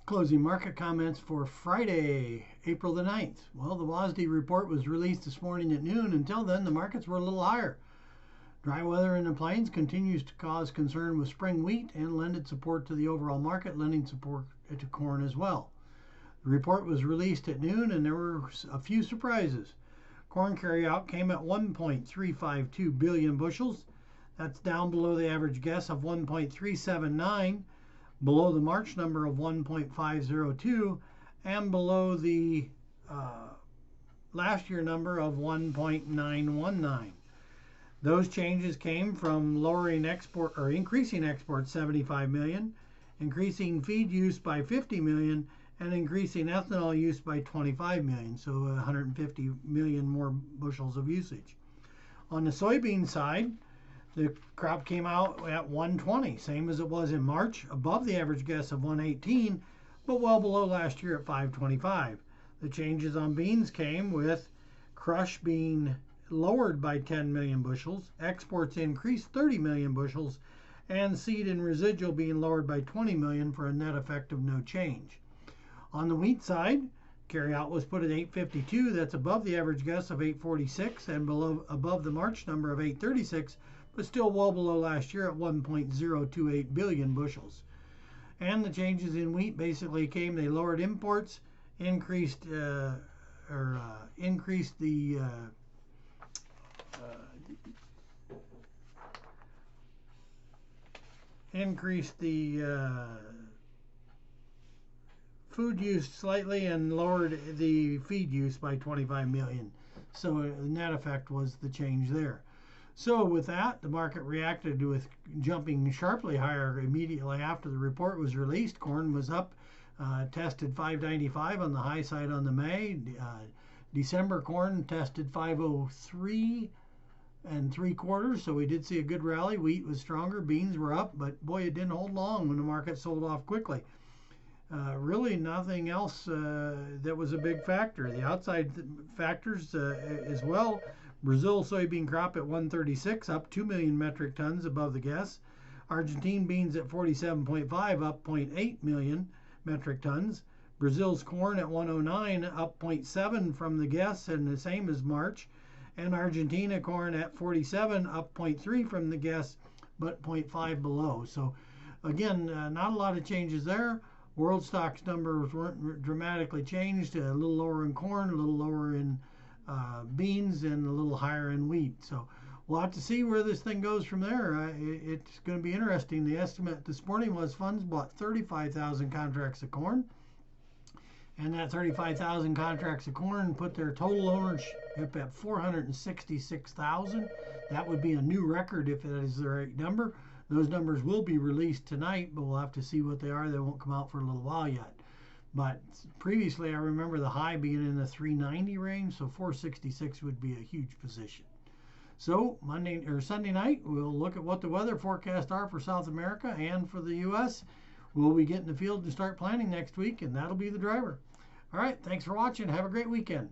Closing market comments for Friday, April the 9th. Well, the WASDE report was released this morning at noon. Until then, the markets were a little higher. Dry weather in the plains continues to cause concern with spring wheat and lended support to the overall market, lending support to corn as well. The report was released at noon and there were a few surprises. Corn carryout came at 1.352 billion bushels. That's down below the average guess of 1.379, below the March number of 1.502, and below the last year number of 1.919. Those changes came from lowering export or increasing exports 75 million, increasing feed use by 50 million, and increasing ethanol use by 25 million, so 150 million more bushels of usage. On the soybean side, the crop came out at 120, same as it was in March, above the average guess of 118, but well below last year at 525. The changes on beans came with crush being lowered by 10 million bushels, exports increased 30 million bushels, and seed and residual being lowered by 20 million for a net effect of no change. On the wheat side, carryout was put at 852. That's above the average guess of 846 and above the March number of 836, but still well below last year at 1.028 billion bushels. And the changes in wheat basically came, they lowered imports, increased the food use slightly and lowered the feed use by 25 million. So the net effect was the change there. So with that, the market reacted with jumping sharply higher immediately after the report was released. Corn was up, tested 595 on the high side on the May. December corn tested 503 3/4, so we did see a good rally. Wheat was stronger, beans were up, but boy, it didn't hold long when the market sold off quickly. Really nothing else that was a big factor. The outside factors as well. Brazil soybean crop at 136, up 2 million metric tons above the guess. Argentine beans at 47.5, up 0.8 million metric tons. Brazil's corn at 109, up 0.7 from the guess and the same as March. And Argentina corn at 47, up 0.3 from the guess, but 0.5 below. So again, not a lot of changes there. World stocks numbers weren't dramatically changed. A little lower in corn, a little lower in beans, and a little higher in wheat. So we'll have to see where this thing goes from there. It's going to be interesting. The estimate this morning was funds bought 35,000 contracts of corn. And that 35,000 contracts of corn put their total ownership at 466,000. That would be a new record if that is the right number. Those numbers will be released tonight, but we'll have to see what they are. They won't come out for a little while yet. But previously, I remember the high being in the 390 range, so 466 would be a huge position. So Monday or Sunday night, we'll look at what the weather forecasts are for South America and for the U.S. We'll be getting the field to start planning next week, and that'll be the driver. All right, thanks for watching. Have a great weekend.